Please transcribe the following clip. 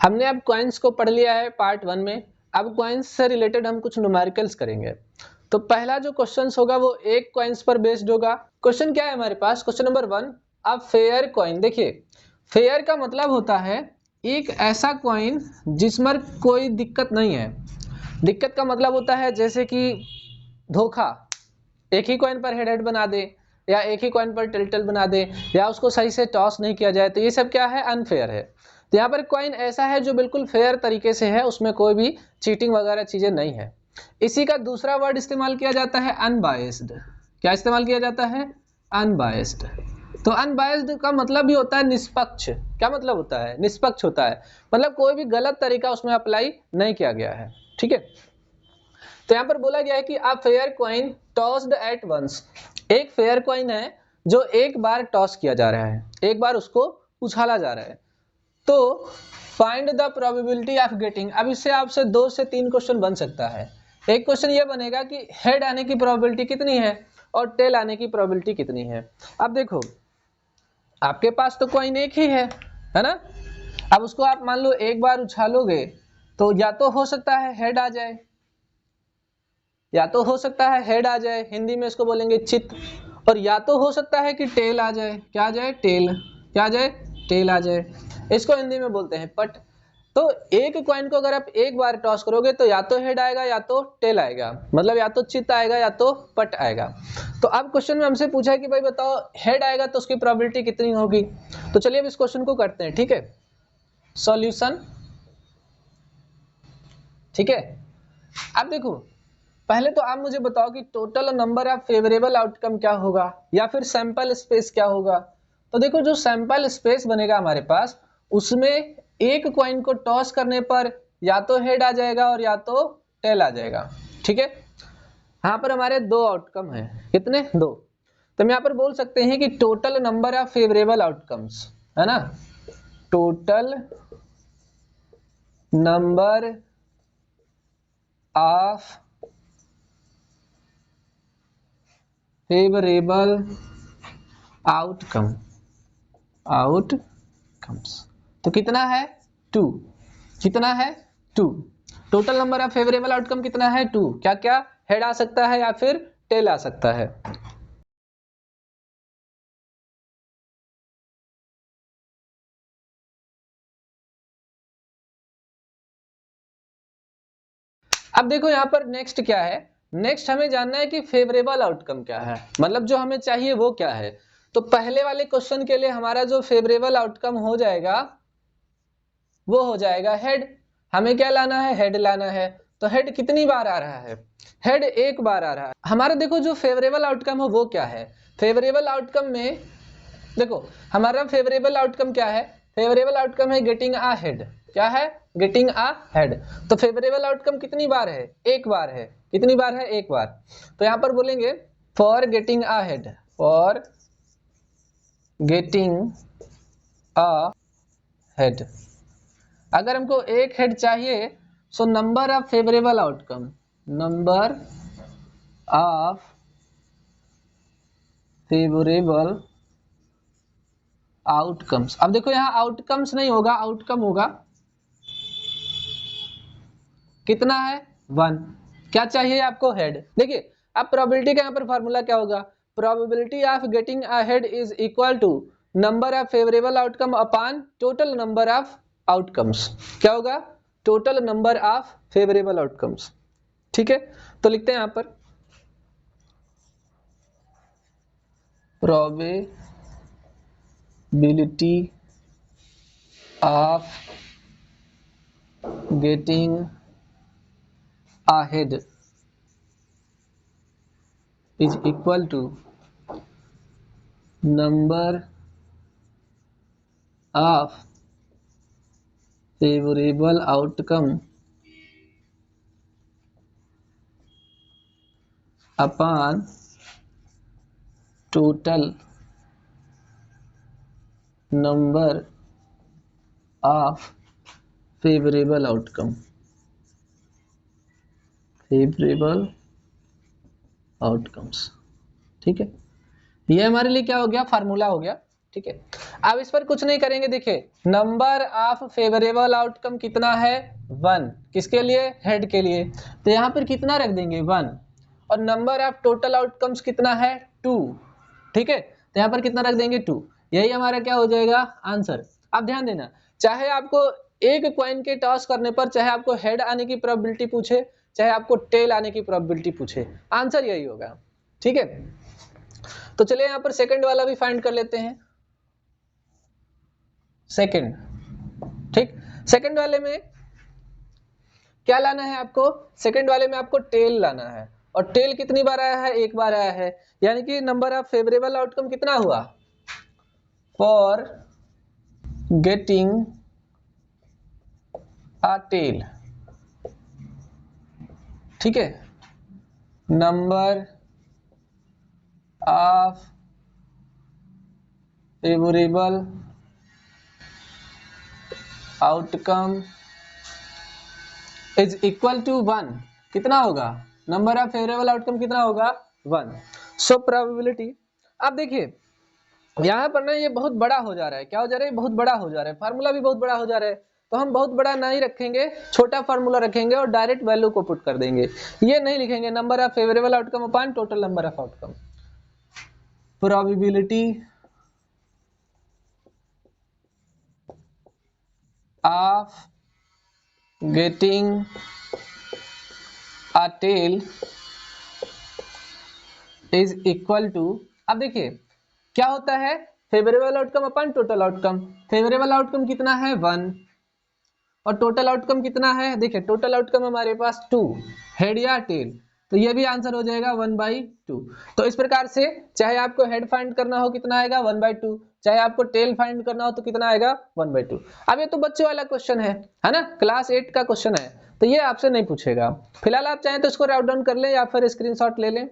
हमने अब कॉइन्स को पढ़ लिया है पार्ट 1 में। अब कॉइन्स से रिलेटेड हम कुछ न्यूमेरिकल्स करेंगे। तो पहला जो क्वेश्चन होगा वो एक कॉइन्स पर बेस्ड होगा। क्वेश्चन क्या है हमारे पास? Question number 1, a fair coin. देखिए फेयर का मतलब होता है एक ऐसा कॉइन जिसमें कोई दिक्कत नहीं है। दिक्कत का मतलब होता है जैसे कि धोखा, एक ही कॉइन पर हेड हेड बना दे, या एक ही कॉइन पर टिल्टल बना दे, या उसको सही से टॉस नहीं किया जाए, तो ये सब क्या है? अनफेयर है। तो यहाँ पर कॉइन ऐसा है जो बिल्कुल फेयर तरीके से है, उसमें कोई भी चीटिंग वगैरह चीजें नहीं है। इसी का दूसरा वर्ड इस्तेमाल किया जाता है अनबायस्ड। क्या इस्तेमाल किया जाता है? अनबायस्ड। तो अनबायस्ड का मतलब भी होता है निष्पक्ष। क्या मतलब होता है? निष्पक्ष होता है, मतलब कोई भी गलत तरीका उसमें अप्लाई नहीं किया गया है। ठीक है, तो यहाँ पर बोला गया है कि a fair coin tossed at once. एक फेयर कॉइन है जो एक बार टॉस किया जा रहा है, एक बार उसको उछाला जा रहा है। तो find the probability of getting. अब इससे आपसे 2 से 3 क्वेश्चन बन सकता है। एक क्वेश्चन ये बनेगा कि हेड आने की प्रोबेबिलिटी कितनी है और टेल आने की प्रोबेबिलिटी कितनी है। अब देखो आपके पास तो कॉइन एक ही है ना। अब उसको आप मान लो एक बार उछालोगे तो या तो हो सकता है हेड आ जाए, या तो हो सकता है हेड आ जाए, हिंदी में इसको बोलेंगे चित, और या तो हो सकता है कि टेल आ जाए। क्या आ जाए? टेल। क्या आ जाए? टेल आ जाए। इसको हिंदी में बोलते हैं पट। तो एक कॉइन को अगर आप एक बार टॉस करोगे तो या तो हेड आएगा या तो टेल आएगा, मतलब या तो चित आएगा या तो पट आएगा। तो अब क्वेश्चन में हमसे पूछा है कि भाई बताओ हेड आएगा तो उसकी प्रोबेबिलिटी कितनी होगी। तो चलिए अब इस क्वेश्चन को करते हैं। ठीक है, सॉल्यूशन। ठीक है, अब देखो पहले तो आप मुझे बताओ कि total number of favourable outcome क्या होगा, या फिर सैंपल स्पेस क्या होगा। तो देखो जो सैंपल स्पेस बनेगा हमारे पास, उसमें एक कॉइन को टॉस करने पर या तो हेड आ जाएगा और या तो टेल आ जाएगा। ठीक है, यहाँ पर हमारे 2 आउटकम है। कितने? 2। तो हम यहाँ पर बोल सकते हैं कि total number of favourable outcomes, है ना, total number of favourable outcomes तो कितना है? 2। कितना है? 2। Total number of favourable outcome कितना है? 2। क्या क्या? हेड आ सकता है या फिर टेल आ सकता है। अब देखो यहाँ पर नेक्स्ट क्या है। नेक्स्ट हमें जानना है कि फेवरेबल आउटकम क्या है, मतलब जो हमें चाहिए वो क्या है। तो पहले वाले क्वेश्चन के लिए हमारा जो फेवरेबल आउटकम हो जाएगा वो हो जाएगा हेड। हमें क्या लाना है? हेड लाना है। तो हेड कितनी बार आ रहा है? हेड एक बार आ रहा है। हमारा देखो जो फेवरेबल आउटकम है वो क्या है। फेवरेबल आउटकम में देखो हमारा फेवरेबल आउटकम क्या है? फेवरेबल आउटकम है गेटिंग अ हेड। क्या है? Getting a head. तो फेवरेबल आउटकम कितनी बार है? एक बार है। कितनी बार है? एक बार। तो यहां पर बोलेंगे for getting a head, for getting a head. अगर हमको एक हेड चाहिए so number of favourable outcome, number of favourable outcomes. अब देखो यहाँ आउटकम्स नहीं होगा, आउटकम होगा। कितना है? 1। क्या चाहिए आपको? हेड। देखिए अब प्रोबेबिलिटी का यहाँ पर फॉर्मूला क्या होगा? Probability of getting a head is equal to number of favourable outcome upon total number of outcomes. क्या होगा? Total number of favourable outcomes. ठीक है, तो लिखते हैं यहां पर probability of getting a head is equal to number of favourable outcome upon total number of favourable outcome, favourable outcomes. ठीक है, ये हमारे लिए क्या हो गया? फार्मूला हो गया। ठीक है। अब इस पर कुछ नहीं करेंगे, देखिए नंबर ऑफ फेवरेबल आउटकम कितना है 1, किसके लिए, हेड के लिए, तो यहाँ पर कितना रख देंगे 1, और नंबर ऑफ टोटल आउटकम्स कितना है 2, ठीक है, तो यहाँ पर कितना रख देंगे 2, यही हमारा क्या हो जाएगा आंसर। अब ध्यान देना, चाहे आपको एक कॉइन के टॉस करने पर चाहे आपको हेड आने की प्रोबेबिलिटी पूछे चाहे आपको टेल आने की प्रोबेबिलिटी पूछे, आंसर यही होगा, ठीक है। तो चलिए यहाँ पर सेकंड वाला भी फाइंड कर लेते हैं, सेकंड, ठीक। सेकंड वाले में क्या लाना है आपको, सेकंड वाले में आपको टेल लाना है, और टेल कितनी बार आया है, एक बार आया है, यानी कि नंबर ऑफ फेवरेबल आउटकम कितना हुआ, फॉर गेटिंग अ टेल, ठीक है, number of favourable outcome is equal to 1, कितना होगा, नंबर ऑफ फेवरेबल आउटकम कितना होगा 1। सो प्रोबेबिलिटी, अब देखिए यहाँ पर ना ये बहुत बड़ा हो जा रहा है, क्या हो जा रहा है, बहुत बड़ा हो जा रहा है, फार्मूला भी बहुत बड़ा हो जा रहा है, तो हम बहुत बड़ा नहीं रखेंगे, छोटा फार्मूला रखेंगे और डायरेक्ट वैल्यू को पुट कर देंगे, ये नहीं लिखेंगे number of favourable outcome upon total number of outcome, probability of getting a tail is equal to, अब देखिए क्या होता है, favourable outcome upon total outcome, favourable outcome कितना है 1 और टोटल आउटकम कितना है, देखिए टोटल आउटकम हमारे पास 2, हेड या टेल, तो ये भी आंसर हो जाएगा 1/2। तो इस प्रकार से चाहे आपको हेड फाइंड करना हो कितना आएगा 1/2, चाहे आपको टेल फाइंड करना हो तो कितना आएगा 1/2। अब ये तो बच्चों वाला क्वेश्चन है ना, क्लास 8 का क्वेश्चन है, तो ये आपसे नहीं पूछेगा, फिलहाल आप चाहें तो इसको राउट डाउन कर लें या फिर स्क्रीनशॉट ले लें।